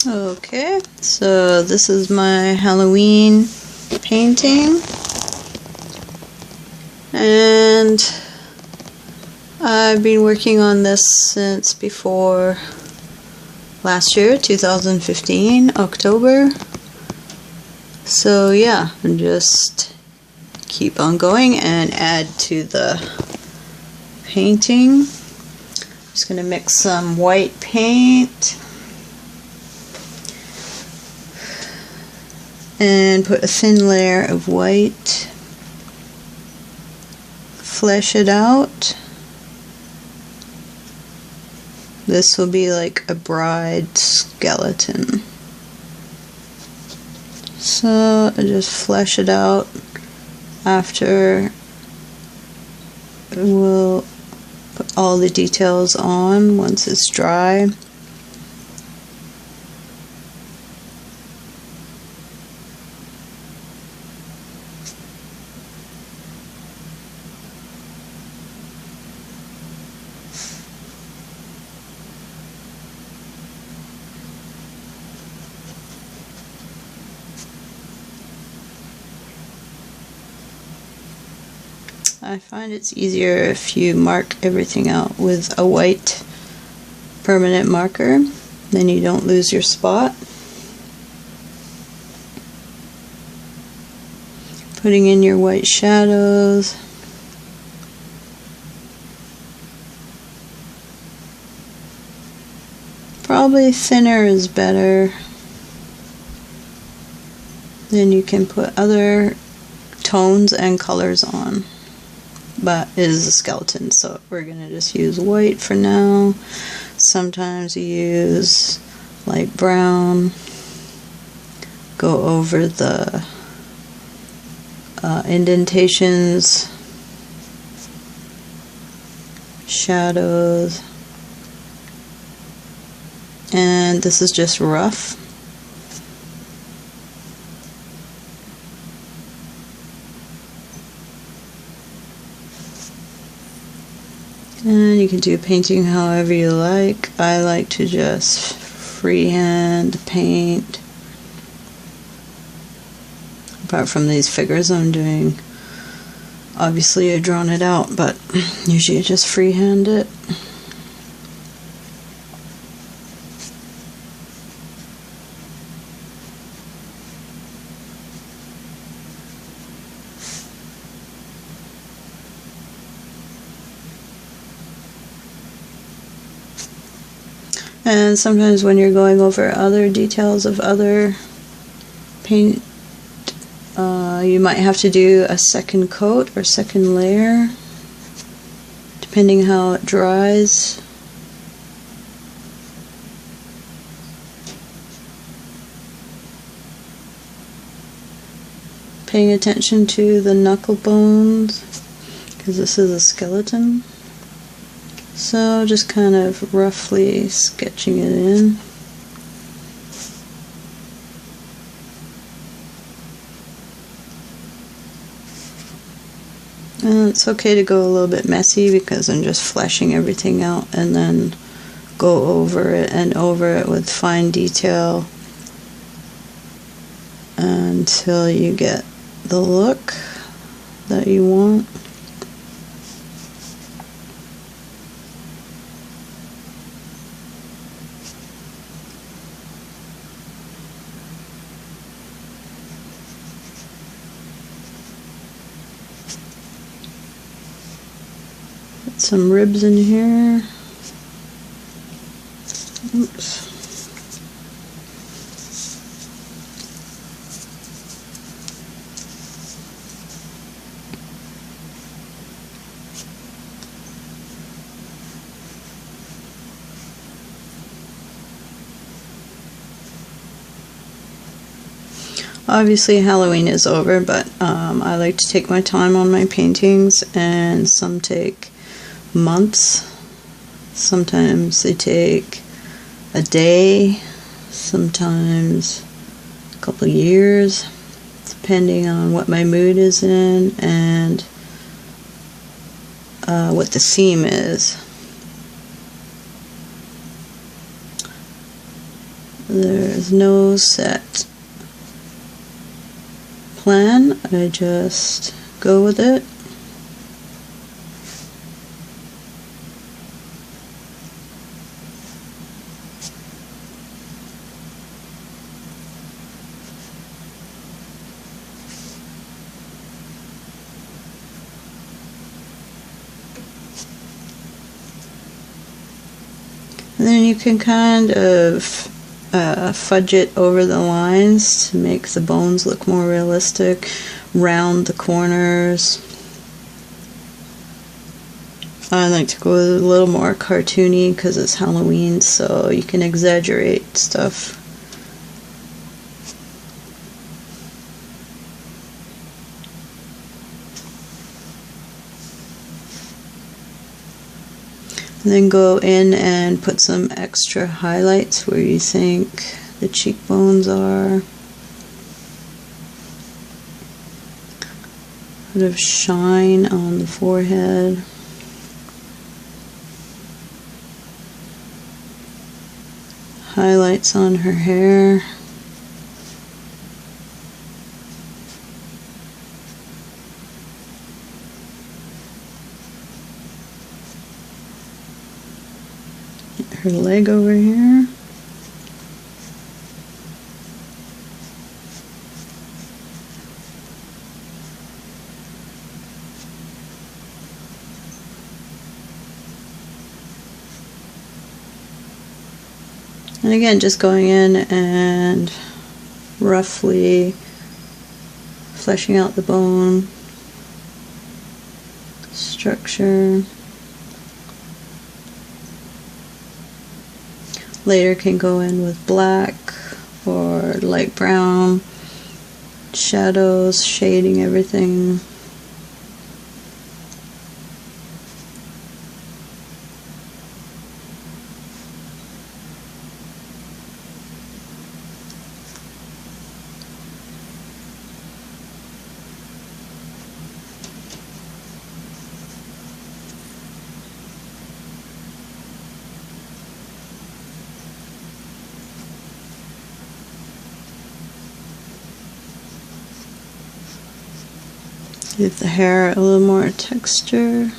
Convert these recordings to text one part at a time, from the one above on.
Okay, so this is my Halloween painting, and I've been working on this since before last year, 2015, October. So yeah, just keep on going and add to the painting. Just going to mix some white paint and put a thin layer of white, flesh it out. This will be like a bride skeleton. So I just flesh it out. After, we'll put all the details on once it's dry. I find it's easier if you mark everything out with a white permanent marker, then you don't lose your spot. Putting in your white shadows. Probably thinner is better. Then you can put other tones and colors on. But it is a skeleton, so we're going to just use white for now. Sometimes you use light brown. Go over the indentations, shadows, and this is just rough. And you can do painting however you like. I like to just freehand paint. Apart from these figures I'm doing, obviously I've drawn it out, but usually I just freehand it. And sometimes when you're going over other details of other paint, you might have to do a second coat or second layer, depending how it dries. Paying attention to the knuckle bones, because this is a skeleton. So just kind of roughly sketching it in. And it's okay to go a little bit messy because I'm just fleshing everything out and then go over it and over it with fine detail until you get the look that you want. Put some ribs in here. Oops. Obviously Halloween is over, but I like to take my time on my paintings, and some take months. Sometimes they take a day, sometimes a couple of years, depending on what my mood is in and what the theme is. There's no set plan, I just go with it. And then you can kind of fudge it over the lines to make the bones look more realistic, round the corners. I like to go a little more cartoony because it's Halloween, so you can exaggerate stuff. And then go in and put some extra highlights where you think the cheekbones are. A bit of shine on the forehead. Highlights on her hair. Her leg over here. And again, just going in and roughly fleshing out the bone structure. Later can go in with black or light brown, shadows, shading everything. Give the hair a little more texture.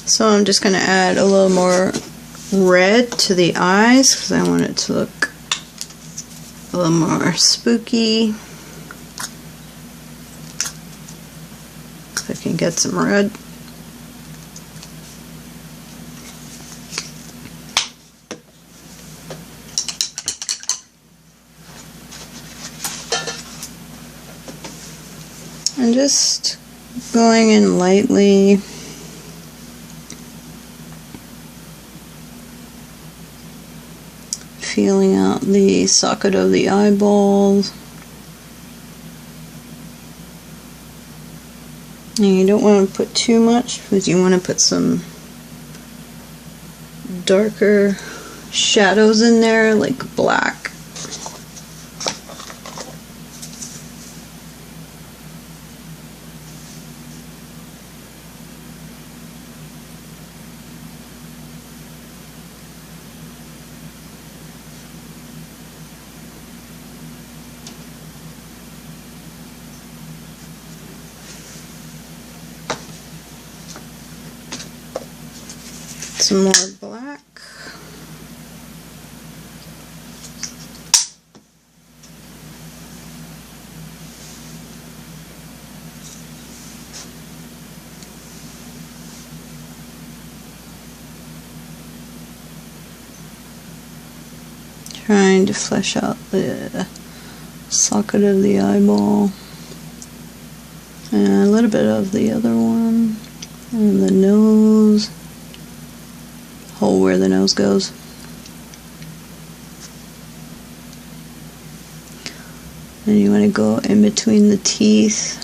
So I'm just going to add a little more red to the eyes because I want it to look a little more spooky. If I can get some red. And just going in lightly. Feeling out the socket of the eyeballs. And you don't want to put too much because you want to put some darker shadows in there, like black. Some more black. Trying to flesh out the socket of the eyeball. And a little bit of the other one. And the nose. Hole where the nose goes. And you want to go in between the teeth.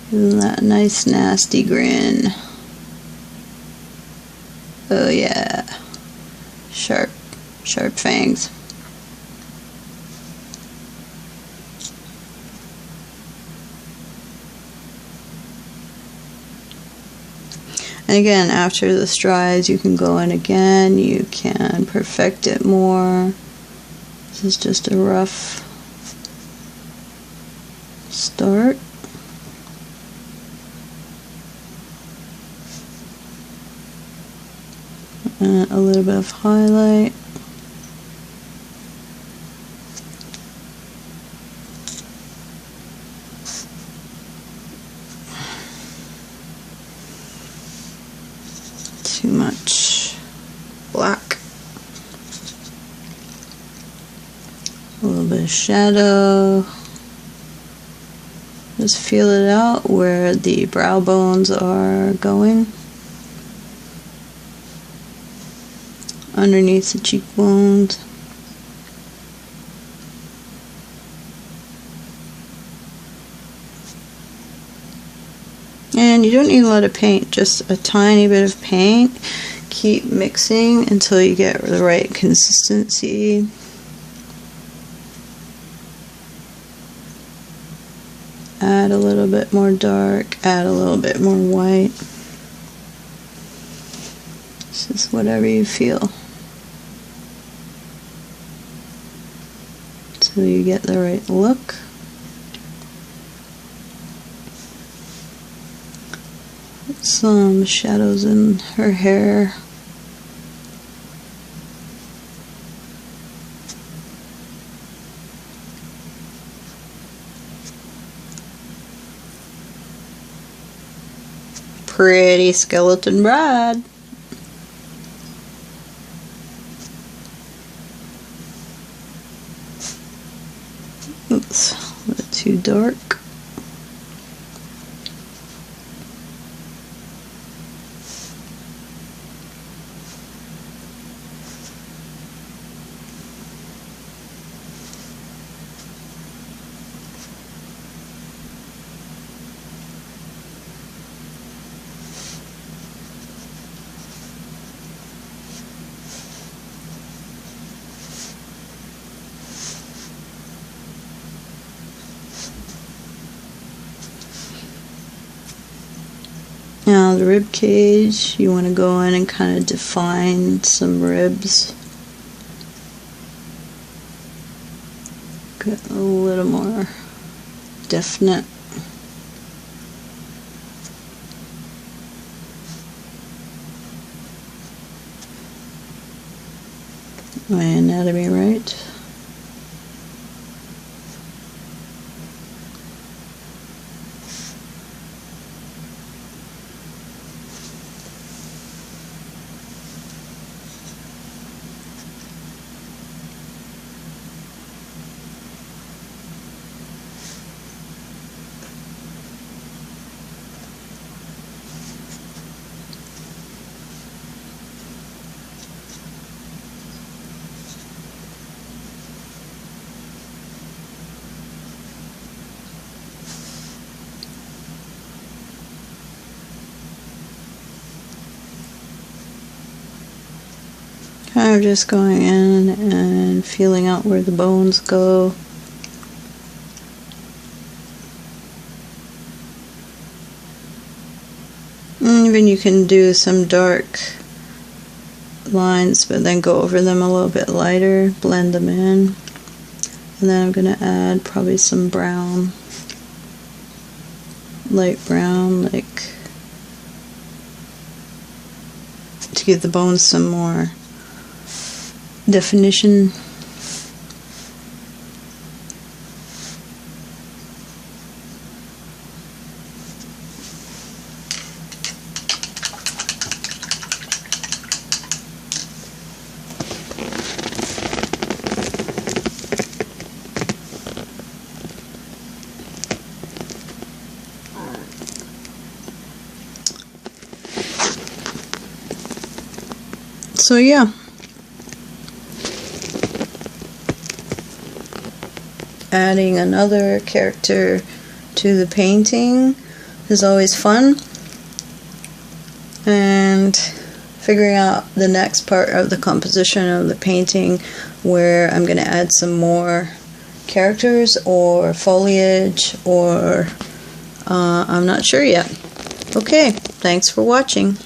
Give them that nice nasty grin. Oh yeah. Sharp fangs. And again, after this dries, you can go in again, you can perfect it more. This is just a rough start. And a little bit of highlight. Too much black. A little bit of shadow. Just feel it out where the brow bones are going. Underneath the cheekbones. And you don't need a lot of paint, just a tiny bit of paint. Keep mixing until you get the right consistency. Add a little bit more dark, add a little bit more white. It's just whatever you feel. Until you get the right look. Put some shadows in her hair. Pretty skeleton bride. Oops, a little too dark. Now the rib cage, you want to go in and kind of define some ribs. Get a little more definite. My anatomy right. Kind of just going in and feeling out where the bones go. Even you can do some dark lines, but then go over them a little bit lighter, blend them in. And then I'm going to add probably some brown, light brown, like to give the bones some more definition. So yeah. Adding another character to the painting is always fun, and figuring out the next part of the composition of the painting where I'm going to add some more characters or foliage, or I'm not sure yet. Okay, thanks for watching.